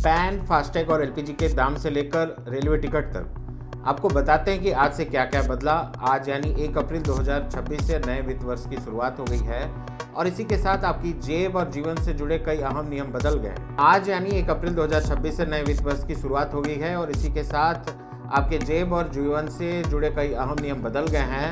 Pan, FASTag और LPG के दाम से लेकर रेलवे टिकट तक आपको बताते हैं कि आज से क्या क्या बदला। आज यानी 1 अप्रैल 2026 से नए वित्त वर्ष की शुरुआत हो गई है और इसी के साथ आपकी जेब और जीवन से जुड़े कई अहम नियम बदल गए। आज यानी 1 अप्रैल 2026 से नए वित्त वर्ष की शुरुआत हो गई है और इसी के साथ आपके जेब और जीवन से जुड़े कई अहम नियम बदल गए हैं।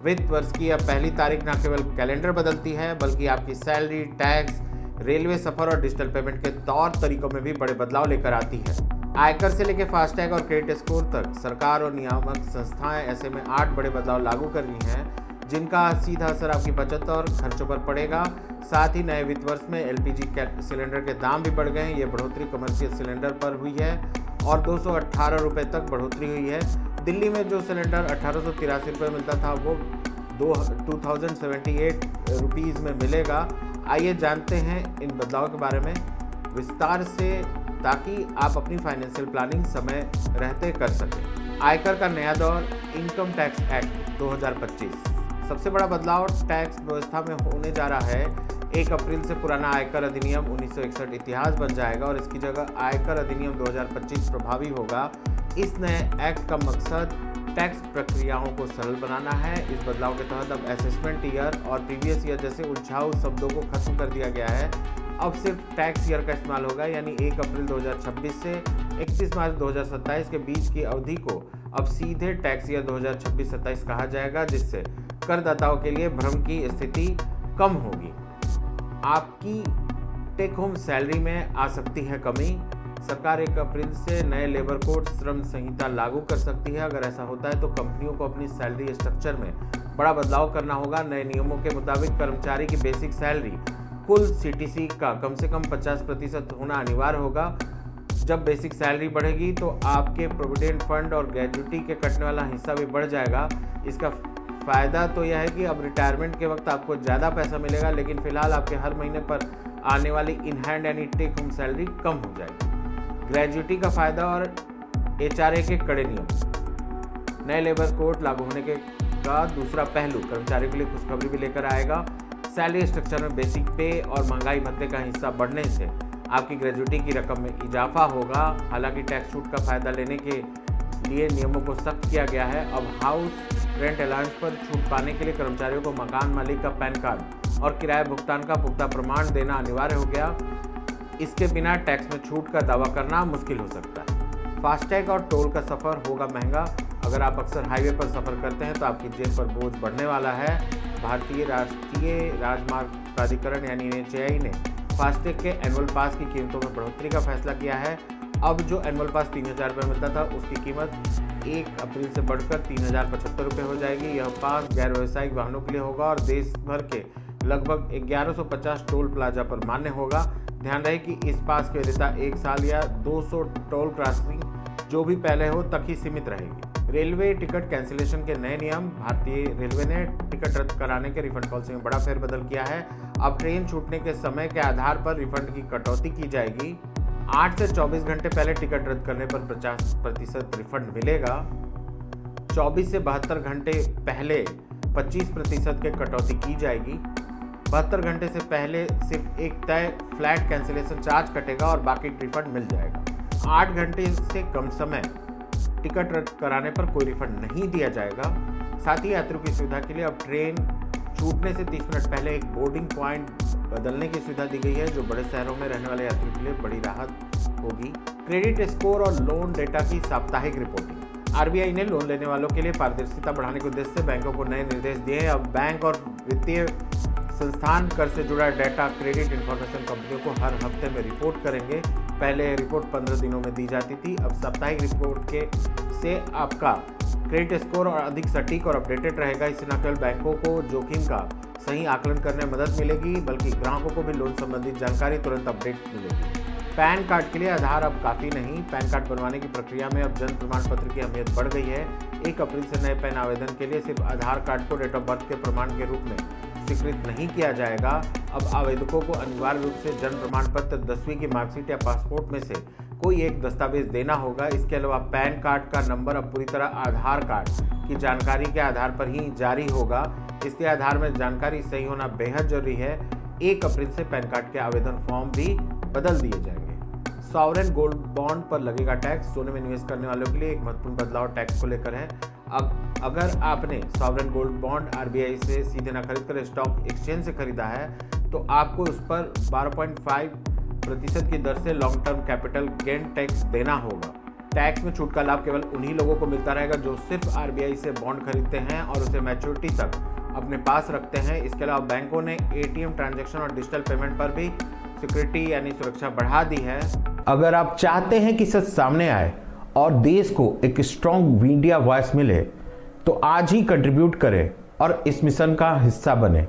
वित्त वर्ष की अब पहली तारीख न केवल कैलेंडर बदलती है बल्कि आपकी सैलरी, टैक्स, रेलवे सफर और डिजिटल पेमेंट के तौर तरीकों में भी बड़े बदलाव लेकर आती है। आयकर से लेकर फास्टैग और क्रेडिट स्कोर तक सरकार और नियामक संस्थाएं ऐसे में 8 बड़े बदलाव लागू कर रही हैं जिनका सीधा असर आपकी बचत और खर्चों पर पड़ेगा। साथ ही नए वित्त वर्ष में एलपीजी सिलेंडर के दाम भी बढ़ गए हैं। ये बढ़ोतरी कमर्शियल सिलेंडर पर हुई है और 218 रुपये तक बढ़ोतरी हुई है। दिल्ली में जो सिलेंडर 1883 रुपये मिलता था वो 2078 रुपीज़ में मिलेगा। आइए जानते हैं इन बदलावों के बारे में विस्तार से ताकि आप अपनी फाइनेंशियल प्लानिंग समय रहते कर सकें। आयकर का नया दौर, इनकम टैक्स एक्ट 2025। सबसे बड़ा बदलाव टैक्स व्यवस्था में होने जा रहा है। 1 अप्रैल से पुराना आयकर अधिनियम 1961 इतिहास बन जाएगा और इसकी जगह आयकर अधिनियम 2025 प्रभावी होगा। इस नए एक्ट का मकसद टैक्स प्रक्रियाओं को सरल बनाना है। इस बदलाव के तहत अब असेसमेंट ईयर और प्रीवियस ईयर जैसे उलझाऊ शब्दों को खत्म कर दिया गया है। अब सिर्फ टैक्स ईयर का इस्तेमाल होगा, यानी 1 अप्रैल 2026 से 31 मार्च 2027 के बीच की अवधि को अब सीधे टैक्स ईयर 2026-27 कहा जाएगा, जिससे करदाताओं के लिए भ्रम की स्थिति कम होगी। आपकी टेक होम सैलरी में आ सकती है कमी। सरकार 1 अप्रैल से नए लेबर कोड श्रम संहिता लागू कर सकती है। अगर ऐसा होता है तो कंपनियों को अपनी सैलरी स्ट्रक्चर में बड़ा बदलाव करना होगा। नए नियमों के मुताबिक कर्मचारी की बेसिक सैलरी कुल सीटीसी का कम से कम 50% होना अनिवार्य होगा। जब बेसिक सैलरी बढ़ेगी तो आपके प्रोविडेंट फंड और ग्रेजुटी के कटने वाला हिस्सा भी बढ़ जाएगा। इसका फ़ायदा तो यह है कि अब रिटायरमेंट के वक्त आपको ज़्यादा पैसा मिलेगा, लेकिन फिलहाल आपके हर महीने पर आने वाली इन हैंड यानी टेक होम सैलरी कम हो जाएगी। ग्रेजुटी का फ़ायदा और एचआरए के कड़े नियम। नए लेबर कोड लागू होने का दूसरा पहलू कर्मचारियों के लिए खुशखबरी भी लेकर आएगा। सैलरी स्ट्रक्चर में बेसिक पे और महंगाई भत्ते का हिस्सा बढ़ने से आपकी ग्रेजुटी की रकम में इजाफा होगा। हालांकि टैक्स छूट का फ़ायदा लेने के लिए नियमों को सख्त किया गया है। अब हाउस रेंट अलाउंस पर छूट पाने के लिए कर्मचारियों को मकान मालिक का पैन कार्ड और किराया भुगतान का पुख्ता प्रमाण देना अनिवार्य हो गया। इसके बिना टैक्स में छूट का दावा करना मुश्किल हो सकता है। फास्टैग और टोल का सफ़र होगा महंगा। अगर आप अक्सर हाईवे पर सफ़र करते हैं तो आपकी जेब पर बोझ बढ़ने वाला है। भारतीय राष्ट्रीय राजमार्ग प्राधिकरण यानी NHAI ने फास्टैग के एनुअल पास की कीमतों में बढ़ोतरी का फैसला किया है। अब जो एनुअल पास 3000 रुपये मिलता था उसकी कीमत 1 अप्रैल से बढ़कर 3075 रुपये हो जाएगी। यह पास गैर व्यावसायिक वाहनों के लिए होगा और देश भर के लगभग 1150 टोल प्लाजा पर मान्य होगा। ध्यान रहे कि इस पास की वैधता 1 साल या 200 टोल क्रॉसिंग जो भी पहले हो तक ही सीमित रहेगी। रेलवे टिकट कैंसिलेशन के नए नियम। भारतीय रेलवे ने टिकट रद्द कराने के रिफंड पॉलिसी में बड़ा फेरबदल किया है। अब ट्रेन छूटने के समय के आधार पर रिफंड की कटौती की जाएगी। 8 से 24 घंटे पहले टिकट रद्द करने पर 50% रिफंड मिलेगा। 24 से 72 घंटे पहले 25% के कटौती की जाएगी। 72 घंटे से पहले सिर्फ एक तय फ्लैट कैंसिलेशन चार्ज कटेगा और बाकी रिफंड मिल जाएगा। 8 घंटे से कम समय टिकट रद्द कराने पर कोई रिफंड नहीं दिया जाएगा। साथ ही यात्रियों की सुविधा के लिए अब ट्रेन छूटने से 30 मिनट पहले एक बोर्डिंग पॉइंट बदलने की सुविधा दी गई है, जो बड़े शहरों में रहने वाले यात्रियों के लिए बड़ी राहत होगी। क्रेडिट स्कोर और लोन डेटा की साप्ताहिक रिपोर्टिंग। आरबीआई ने लोन लेने वालों के लिए पारदर्शिता बढ़ाने के उद्देश्य से बैंकों को नए निर्देश दिए हैं। अब बैंक और वित्तीय संस्थान कर से जुड़ा डेटा क्रेडिट इंफॉर्मेशन कंपनियों को हर हफ्ते में रिपोर्ट करेंगे। पहले रिपोर्ट 15 दिनों में दी जाती थी। अब साप्ताहिक रिपोर्ट से आपका क्रेडिट स्कोर और अधिक सटीक और अपडेटेड रहेगा। इससे न केवल बैंकों को जोखिम का सही आकलन करने में मदद मिलेगी बल्कि ग्राहकों को भी लोन संबंधित जानकारी तुरंत अपडेट मिलेगी। पैन कार्ड के लिए आधार अब काफ़ी नहीं। पैन कार्ड बनवाने की प्रक्रिया में अब जन्म प्रमाण पत्र की अहमियत बढ़ गई है। 1 अप्रैल से नए पैन आवेदन के लिए सिर्फ आधार कार्ड को डेट ऑफ बर्थ के प्रमाण के रूप में स्वीकृत नहीं किया जाएगा। अब आवेदकों को अनिवार्य रूप से जन्म प्रमाण पत्र, 10वीं की मार्कशीट या पासपोर्ट में से कोई एक दस्तावेज देना होगा। इसके अलावा पैन कार्ड का नंबर अब पूरी तरह आधार कार्ड की जानकारी के आधार पर ही जारी होगा। इसके आधार में जानकारी सही होना बेहद जरूरी है। 1 अप्रैल से पैन कार्ड के आवेदन फॉर्म भी बदल दिए जाएंगे। सॉवरेन गोल्ड बॉन्ड पर लगेगा टैक्स। सोने में निवेश करने वालों के लिए एक महत्वपूर्ण बदलाव टैक्स को लेकर है। अगर आपने सॉवरेन गोल्ड बॉन्ड आरबीआई से सीधे न खरीदकर स्टॉक एक्सचेंज से खरीदा है तो आपको उस पर 12.5% की दर से long term capital gain tax देना होगा। टैक्स में छूट का लाभ केवल उन्हीं लोगों को मिलता रहेगा जो सिर्फ आरबीआई से बॉन्ड खरीदते हैं और उसे मैच्योरिटी तक अपने पास रखते हैं। इसके अलावा बैंकों ने एटीएम ट्रांजैक्शन और डिजिटल पेमेंट पर भी सिक्योरिटी यानी सुरक्षा बढ़ा दी है। अगर आप चाहते हैं कि सच सामने आए और देश को एक स्ट्रॉन्ग मीडिया वॉइस मिले तो आज ही कंट्रीब्यूट करें और इस मिशन का हिस्सा बने।